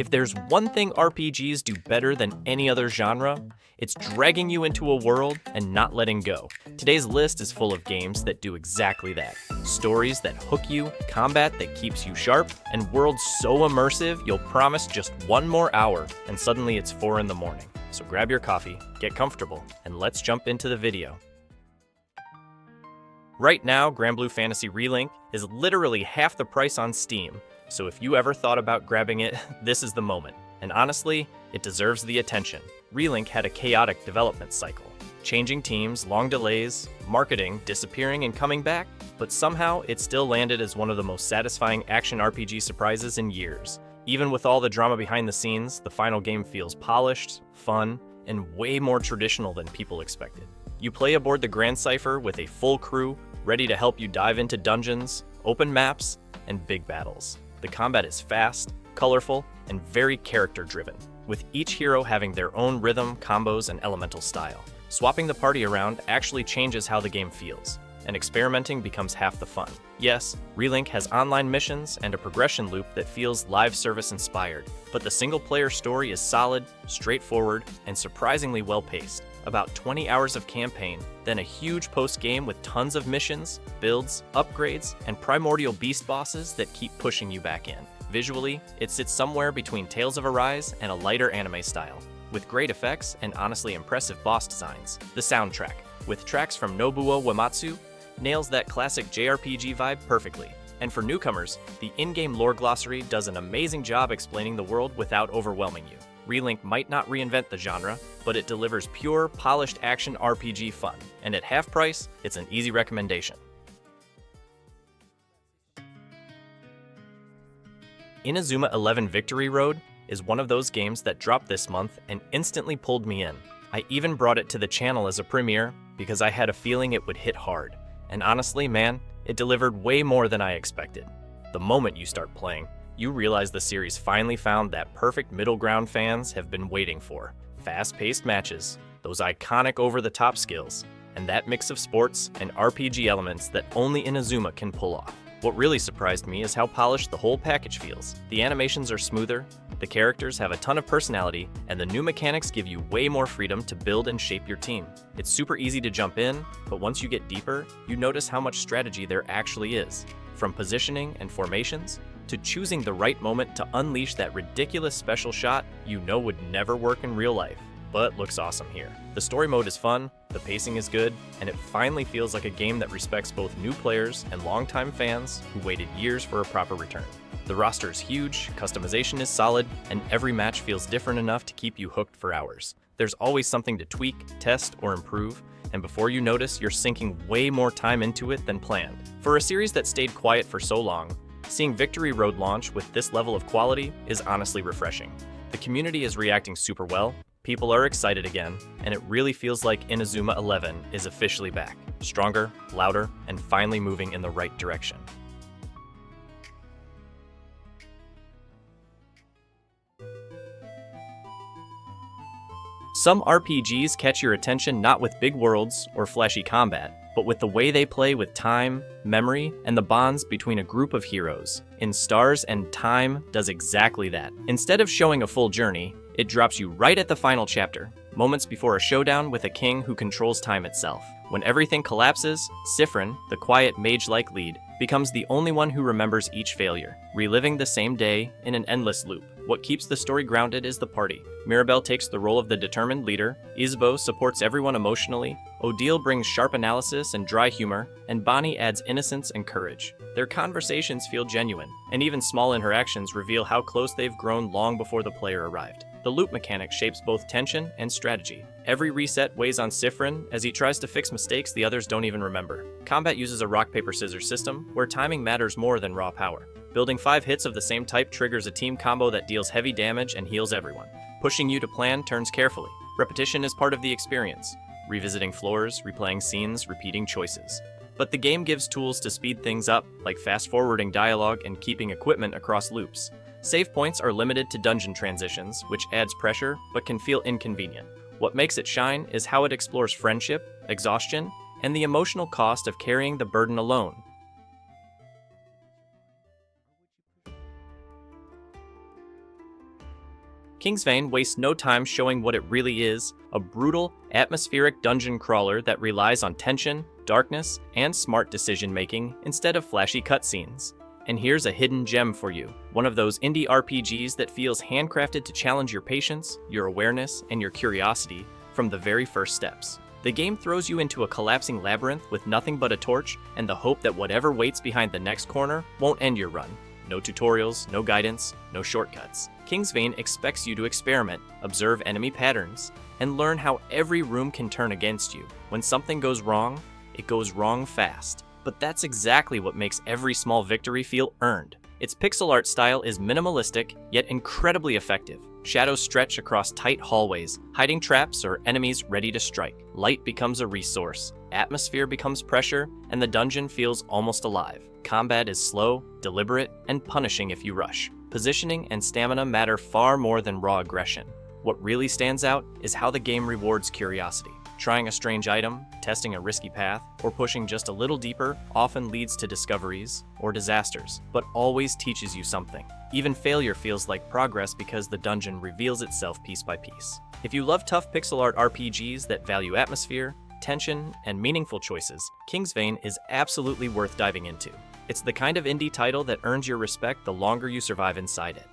If there's one thing RPGs do better than any other genre, it's dragging you into a world and not letting go. Today's list is full of games that do exactly that. Stories that hook you, combat that keeps you sharp, and worlds so immersive you'll promise just one more hour and suddenly it's 4 in the morning. So grab your coffee, get comfortable, and let's jump into the video. Right now, Granblue Fantasy Relink is literally half the price on Steam, so if you ever thought about grabbing it, this is the moment. And honestly, it deserves the attention. Relink had a chaotic development cycle. Changing teams, long delays, marketing, disappearing and coming back, but somehow it still landed as one of the most satisfying action RPG surprises in years. Even with all the drama behind the scenes, the final game feels polished, fun, and way more traditional than people expected. You play aboard the Grand Cypher with a full crew, ready to help you dive into dungeons, open maps, and big battles. The combat is fast, colorful, and very character-driven, with each hero having their own rhythm, combos, and elemental style. Swapping the party around actually changes how the game feels, and experimenting becomes half the fun. Yes, Relink has online missions and a progression loop that feels live service inspired, but the single-player story is solid, straightforward, and surprisingly well-paced. About 20 hours of campaign, then a huge post-game with tons of missions, builds, upgrades, and primordial beast bosses that keep pushing you back in. Visually, it sits somewhere between Tales of Arise and a lighter anime style, with great effects and honestly impressive boss designs. The soundtrack, with tracks from Nobuo Uematsu, nails that classic JRPG vibe perfectly. And for newcomers, the in-game lore glossary does an amazing job explaining the world without overwhelming you. Relink might not reinvent the genre, but it delivers pure, polished action RPG fun, and at half price, it's an easy recommendation. Inazuma 11 Victory Road is one of those games that dropped this month and instantly pulled me in. I even brought it to the channel as a premiere because I had a feeling it would hit hard. And honestly, man, it delivered way more than I expected. The moment you start playing, you realize the series finally found that perfect middle ground fans have been waiting for. Fast-paced matches, those iconic over-the-top skills, and that mix of sports and RPG elements that only Inazuma can pull off. What really surprised me is how polished the whole package feels. The animations are smoother, the characters have a ton of personality, and the new mechanics give you way more freedom to build and shape your team. It's super easy to jump in, but once you get deeper, you notice how much strategy there actually is. From positioning and formations, to choosing the right moment to unleash that ridiculous special shot you know would never work in real life, but looks awesome here. The story mode is fun, the pacing is good, and it finally feels like a game that respects both new players and longtime fans who waited years for a proper return. The roster is huge, customization is solid, and every match feels different enough to keep you hooked for hours. There's always something to tweak, test, or improve, and before you notice, you're sinking way more time into it than planned. For a series that stayed quiet for so long, seeing Victory Road launch with this level of quality is honestly refreshing. The community is reacting super well, people are excited again, and it really feels like Inazuma 11 is officially back, stronger, louder, and finally moving in the right direction. Some RPGs catch your attention not with big worlds or flashy combat, but with the way they play with time, memory, and the bonds between a group of heroes. In Stars and Time does exactly that. Instead of showing a full journey, it drops you right at the final chapter, moments before a showdown with a king who controls time itself. When everything collapses, Siffrin, the quiet mage-like lead, becomes the only one who remembers each failure, reliving the same day in an endless loop. What keeps the story grounded is the party. Mirabelle takes the role of the determined leader, Isabeau supports everyone emotionally, Odile brings sharp analysis and dry humor, and Bonnie adds innocence and courage. Their conversations feel genuine, and even small interactions reveal how close they've grown long before the player arrived. The loop mechanic shapes both tension and strategy. Every reset weighs on Siffrin as he tries to fix mistakes the others don't even remember. Combat uses a rock-paper-scissors system, where timing matters more than raw power. Building 5 hits of the same type triggers a team combo that deals heavy damage and heals everyone. Pushing you to plan turns carefully. Repetition is part of the experience. Revisiting floors, replaying scenes, repeating choices. But the game gives tools to speed things up, like fast-forwarding dialogue and keeping equipment across loops. Save points are limited to dungeon transitions, which adds pressure, but can feel inconvenient. What makes it shine is how it explores friendship, exhaustion, and the emotional cost of carrying the burden alone. Kingsvein wastes no time showing what it really is, a brutal, atmospheric dungeon crawler that relies on tension, darkness, and smart decision-making instead of flashy cutscenes. And here's a hidden gem for you, one of those indie RPGs that feels handcrafted to challenge your patience, your awareness, and your curiosity from the very first steps. The game throws you into a collapsing labyrinth with nothing but a torch and the hope that whatever waits behind the next corner won't end your run. No tutorials, no guidance, no shortcuts. Kingsvein expects you to experiment, observe enemy patterns, and learn how every room can turn against you. When something goes wrong, it goes wrong fast. But that's exactly what makes every small victory feel earned. Its pixel art style is minimalistic, yet incredibly effective. Shadows stretch across tight hallways, hiding traps or enemies ready to strike. Light becomes a resource, atmosphere becomes pressure, and the dungeon feels almost alive. Combat is slow, deliberate, and punishing if you rush. Positioning and stamina matter far more than raw aggression. What really stands out is how the game rewards curiosity. Trying a strange item, testing a risky path, or pushing just a little deeper often leads to discoveries or disasters, but always teaches you something. Even failure feels like progress because the dungeon reveals itself piece by piece. If you love tough pixel art RPGs that value atmosphere, tension, and meaningful choices, Kingsvein is absolutely worth diving into. It's the kind of indie title that earns your respect the longer you survive inside it.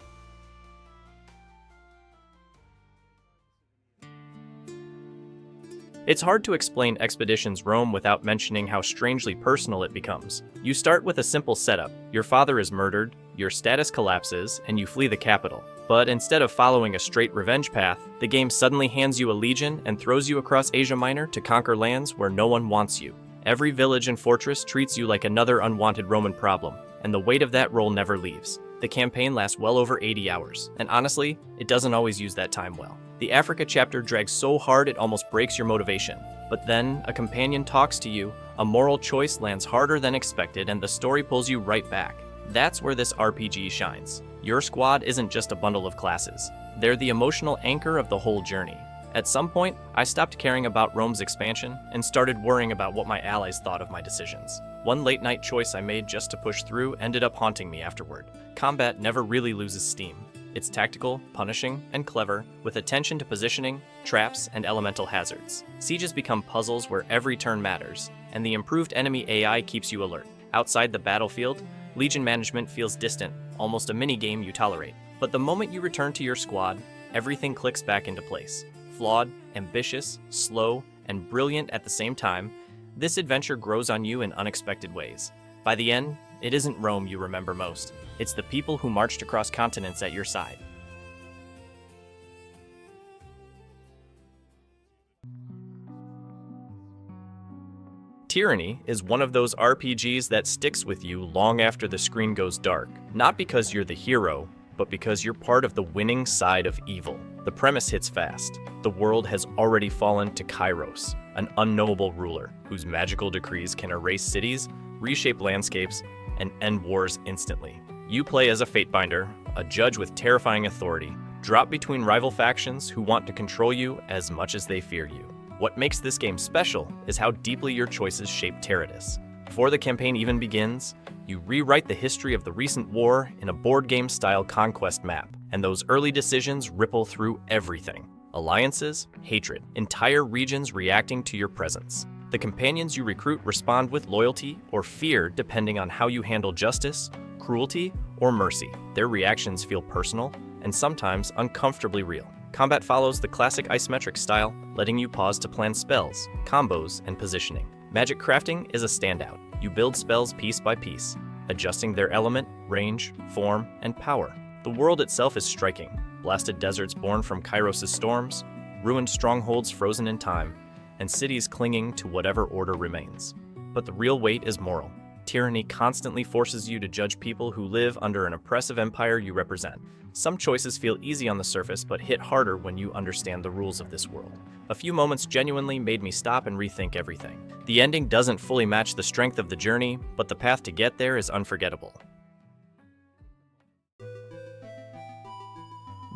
It's hard to explain Expeditions Rome without mentioning how strangely personal it becomes. You start with a simple setup. Your father is murdered, your status collapses, and you flee the capital. But instead of following a straight revenge path, the game suddenly hands you a legion and throws you across Asia Minor to conquer lands where no one wants you. Every village and fortress treats you like another unwanted Roman problem, and the weight of that role never leaves. The campaign lasts well over 80 hours, and honestly, it doesn't always use that time well. The Africa chapter drags so hard it almost breaks your motivation. But then, a companion talks to you, a moral choice lands harder than expected, and the story pulls you right back. That's where this RPG shines. Your squad isn't just a bundle of classes. They're the emotional anchor of the whole journey. At some point, I stopped caring about Rome's expansion and started worrying about what my allies thought of my decisions. One late-night choice I made just to push through ended up haunting me afterward. Combat never really loses steam. It's tactical, punishing, and clever, with attention to positioning, traps, and elemental hazards. Sieges become puzzles where every turn matters, and the improved enemy AI keeps you alert. Outside the battlefield, Legion management feels distant, almost a mini-game you tolerate. But the moment you return to your squad, everything clicks back into place. Flawed, ambitious, slow, and brilliant at the same time, this adventure grows on you in unexpected ways. By the end, it isn't Rome you remember most. It's the people who marched across continents at your side. Tyranny is one of those RPGs that sticks with you long after the screen goes dark. Not because you're the hero, but because you're part of the winning side of evil. The premise hits fast. The world has already fallen to Kairos, an unknowable ruler whose magical decrees can erase cities, reshape landscapes, and end wars instantly. You play as a Fatebinder, a judge with terrifying authority, drop between rival factions who want to control you as much as they fear you. What makes this game special is how deeply your choices shape Teradus. Before the campaign even begins, you rewrite the history of the recent war in a board game-style conquest map, and those early decisions ripple through everything. Alliances, hatred, entire regions reacting to your presence. The companions you recruit respond with loyalty or fear depending on how you handle justice, cruelty, or mercy. Their reactions feel personal and sometimes uncomfortably real. Combat follows the classic isometric style, letting you pause to plan spells, combos, and positioning. Magic crafting is a standout. You build spells piece by piece, adjusting their element, range, form, and power. The world itself is striking. Blasted deserts born from Kairos' storms, ruined strongholds frozen in time, and cities clinging to whatever order remains. But the real weight is moral. Tyranny constantly forces you to judge people who live under an oppressive empire you represent. Some choices feel easy on the surface, but hit harder when you understand the rules of this world. A few moments genuinely made me stop and rethink everything. The ending doesn't fully match the strength of the journey, but the path to get there is unforgettable.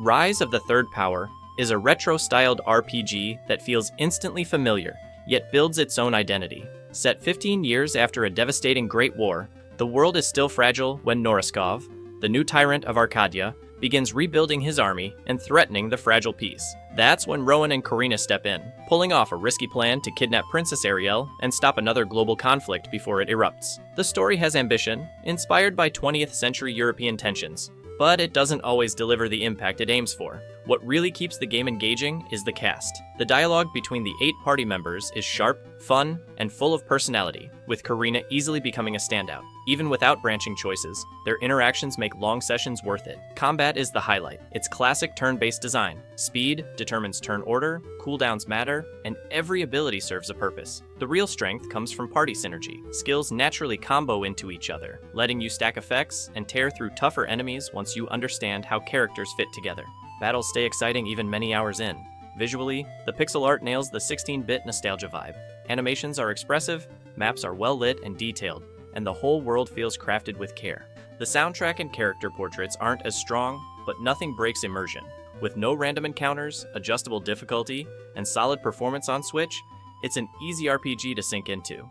Rise of the Third Power is a retro-styled RPG that feels instantly familiar, yet builds its own identity. Set 15 years after a devastating Great War, the world is still fragile when Noriskov, the new tyrant of Arcadia, begins rebuilding his army and threatening the fragile peace. That's when Rowan and Corina step in, pulling off a risky plan to kidnap Princess Ariel and stop another global conflict before it erupts. The story has ambition, inspired by 20th century European tensions, but it doesn't always deliver the impact it aims for. What really keeps the game engaging is the cast. The dialogue between the 8 party members is sharp, fun, and full of personality, with Corina easily becoming a standout. Even without branching choices, their interactions make long sessions worth it. Combat is the highlight. It's classic turn-based design. Speed determines turn order, cooldowns matter, and every ability serves a purpose. The real strength comes from party synergy. Skills naturally combo into each other, letting you stack effects and tear through tougher enemies once you understand how characters fit together. Battles stay exciting even many hours in. Visually, the pixel art nails the 16-bit nostalgia vibe. Animations are expressive, maps are well lit and detailed, and the whole world feels crafted with care. The soundtrack and character portraits aren't as strong, but nothing breaks immersion. With no random encounters, adjustable difficulty, and solid performance on Switch, it's an easy RPG to sink into.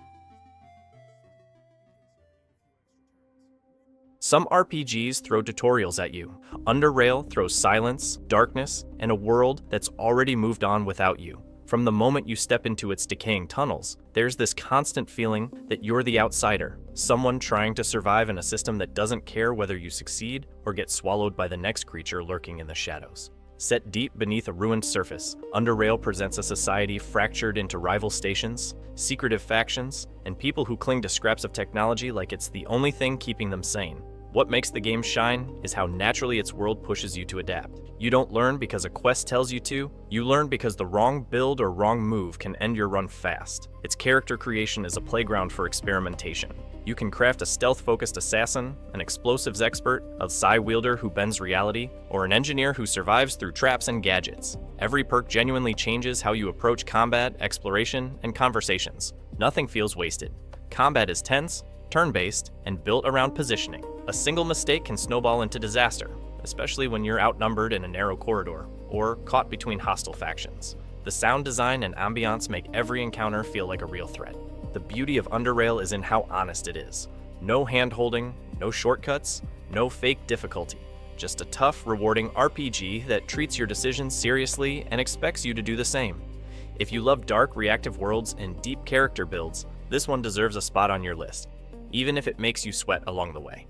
Some RPGs throw tutorials at you. Underrail throws silence, darkness, and a world that's already moved on without you. From the moment you step into its decaying tunnels, there's this constant feeling that you're the outsider, someone trying to survive in a system that doesn't care whether you succeed or get swallowed by the next creature lurking in the shadows. Set deep beneath a ruined surface, Underrail presents a society fractured into rival stations, secretive factions, and people who cling to scraps of technology like it's the only thing keeping them sane. What makes the game shine is how naturally its world pushes you to adapt. You don't learn because a quest tells you to, you learn because the wrong build or wrong move can end your run fast. Its character creation is a playground for experimentation. You can craft a stealth-focused assassin, an explosives expert, a Psy wielder who bends reality, or an engineer who survives through traps and gadgets. Every perk genuinely changes how you approach combat, exploration, and conversations. Nothing feels wasted. Combat is tense, turn-based, and built around positioning. A single mistake can snowball into disaster, especially when you're outnumbered in a narrow corridor, or caught between hostile factions. The sound design and ambiance make every encounter feel like a real threat. The beauty of Underrail is in how honest it is. No hand-holding, no shortcuts, no fake difficulty. Just a tough, rewarding RPG that treats your decisions seriously and expects you to do the same. If you love dark, reactive worlds and deep character builds, this one deserves a spot on your list, even if it makes you sweat along the way.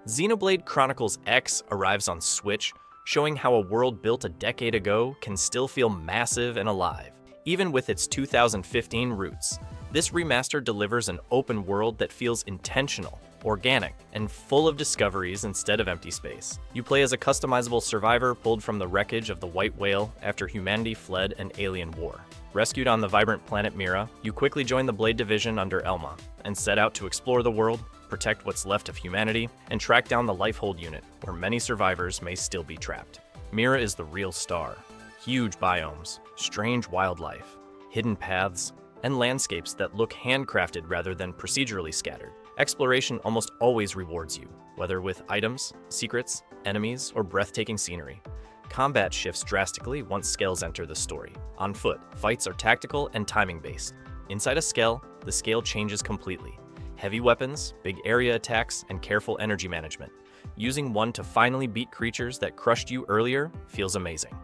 Xenoblade Chronicles X arrives on Switch, showing how a world built a decade ago can still feel massive and alive, even with its 2015 roots. This remaster delivers an open world that feels intentional, organic, and full of discoveries instead of empty space. You play as a customizable survivor pulled from the wreckage of the White Whale after humanity fled an alien war. Rescued on the vibrant planet Mira, you quickly join the Blade Division under Elma, and set out to explore the world, protect what's left of humanity, and track down the Lifehold unit, where many survivors may still be trapped. Mira is the real star. Huge biomes, strange wildlife, hidden paths, and landscapes that look handcrafted rather than procedurally scattered. Exploration almost always rewards you, whether with items, secrets, enemies, or breathtaking scenery. Combat shifts drastically once scales enter the story. On foot, fights are tactical and timing-based. Inside a scale, the scale changes completely. Heavy weapons, big area attacks, and careful energy management. Using one to finally beat creatures that crushed you earlier feels amazing.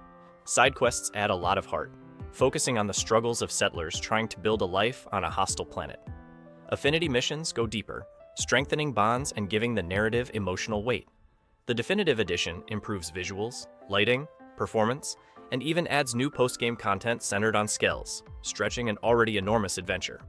Side quests add a lot of heart, focusing on the struggles of settlers trying to build a life on a hostile planet. Affinity missions go deeper, strengthening bonds and giving the narrative emotional weight. The Definitive Edition improves visuals, lighting, performance, and even adds new post-game content centered on skills, stretching an already enormous adventure.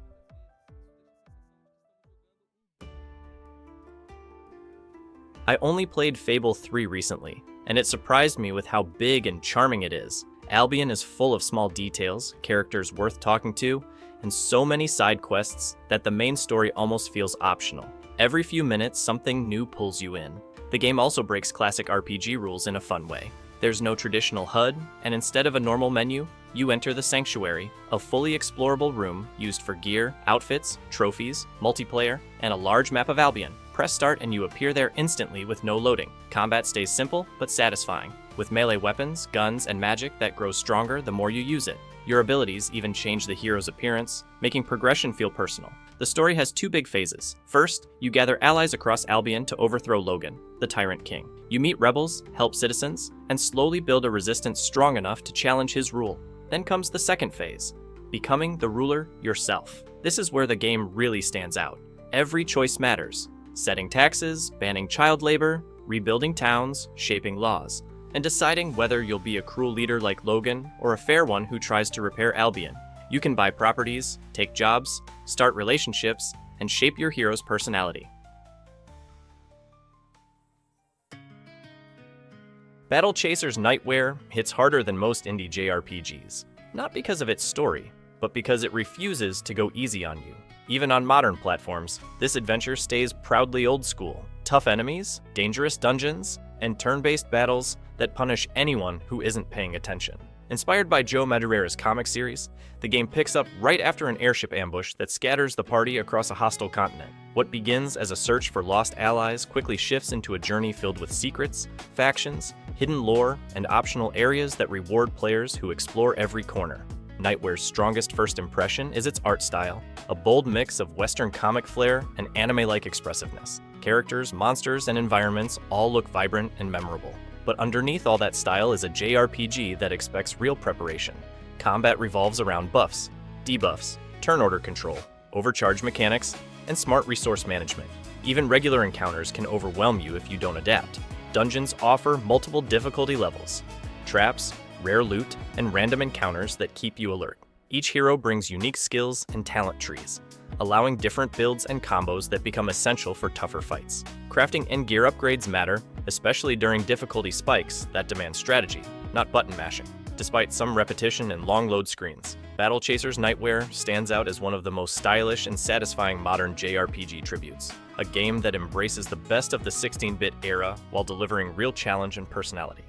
I only played Fable III recently, and it surprised me with how big and charming it is. Albion is full of small details, characters worth talking to, and so many side quests that the main story almost feels optional. Every few minutes, something new pulls you in. The game also breaks classic RPG rules in a fun way. There's no traditional HUD, and instead of a normal menu, you enter the Sanctuary, a fully explorable room used for gear, outfits, trophies, multiplayer, and a large map of Albion. Press start and you appear there instantly with no loading. Combat stays simple but satisfying, with melee weapons, guns, and magic that grows stronger the more you use it. Your abilities even change the hero's appearance, making progression feel personal. The story has two big phases. First, you gather allies across Albion to overthrow Logan, the Tyrant King. You meet rebels, help citizens, and slowly build a resistance strong enough to challenge his rule. Then comes the second phase, becoming the ruler yourself. This is where the game really stands out. Every choice matters. Setting taxes, banning child labor, rebuilding towns, shaping laws, and deciding whether you'll be a cruel leader like Logan or a fair one who tries to repair Albion. You can buy properties, take jobs, start relationships, and shape your hero's personality. Battle Chasers Nightwar hits harder than most indie JRPGs, not because of its story, but because it refuses to go easy on you. Even on modern platforms, this adventure stays proudly old school. Tough enemies, dangerous dungeons, and turn-based battles that punish anyone who isn't paying attention. Inspired by Joe Madureira's comic series, the game picks up right after an airship ambush that scatters the party across a hostile continent. What begins as a search for lost allies quickly shifts into a journey filled with secrets, factions, hidden lore, and optional areas that reward players who explore every corner. Nightware's strongest first impression is its art style, a bold mix of Western comic flair and anime-like expressiveness. Characters, monsters, and environments all look vibrant and memorable. But underneath all that style is a JRPG that expects real preparation. Combat revolves around buffs, debuffs, turn order control, overcharge mechanics, and smart resource management. Even regular encounters can overwhelm you if you don't adapt. Dungeons offer multiple difficulty levels, traps, rare loot, and random encounters that keep you alert. Each hero brings unique skills and talent trees, allowing different builds and combos that become essential for tougher fights. Crafting and gear upgrades matter, especially during difficulty spikes that demand strategy, not button mashing. Despite some repetition and long load screens, Battle Chasers Nightwar stands out as one of the most stylish and satisfying modern JRPG tributes, a game that embraces the best of the 16-bit era while delivering real challenge and personality.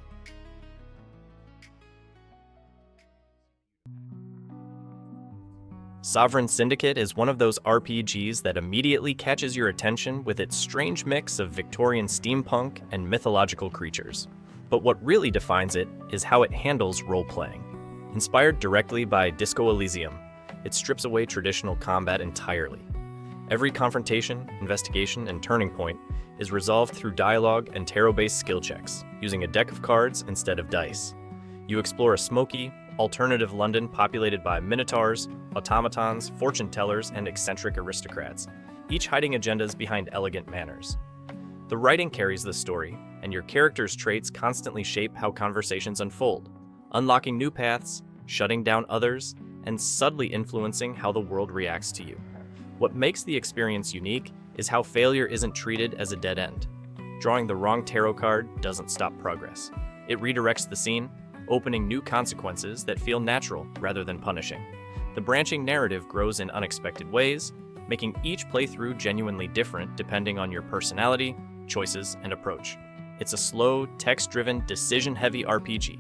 Sovereign Syndicate is one of those RPGs that immediately catches your attention with its strange mix of Victorian steampunk and mythological creatures. But what really defines it is how it handles role-playing. Inspired directly by Disco Elysium, it strips away traditional combat entirely. Every confrontation, investigation, and turning point is resolved through dialogue and tarot-based skill checks, using a deck of cards instead of dice. You explore a smoky, alternative London populated by minotaurs, automatons, fortune tellers, and eccentric aristocrats, each hiding agendas behind elegant manners. The writing carries the story, and your character's traits constantly shape how conversations unfold, unlocking new paths, shutting down others, and subtly influencing how the world reacts to you. What makes the experience unique is how failure isn't treated as a dead end. Drawing the wrong tarot card doesn't stop progress. It redirects the scene, opening new consequences that feel natural rather than punishing. The branching narrative grows in unexpected ways, making each playthrough genuinely different depending on your personality, choices, and approach. It's a slow, text-driven, decision-heavy RPG,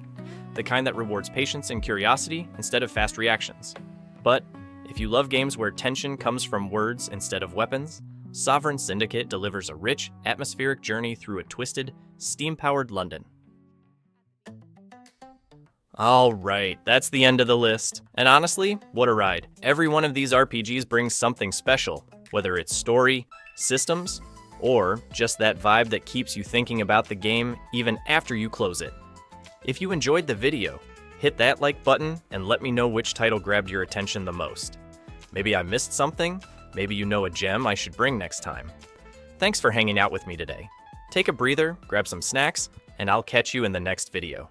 the kind that rewards patience and curiosity instead of fast reactions. But if you love games where tension comes from words instead of weapons, Sovereign Syndicate delivers a rich, atmospheric journey through a twisted, steam-powered London. Alright, that's the end of the list. And honestly, what a ride. Every one of these RPGs brings something special, whether it's story, systems, or just that vibe that keeps you thinking about the game even after you close it. If you enjoyed the video, hit that like button and let me know which title grabbed your attention the most. Maybe I missed something, maybe you know a gem I should bring next time. Thanks for hanging out with me today. Take a breather, grab some snacks, and I'll catch you in the next video.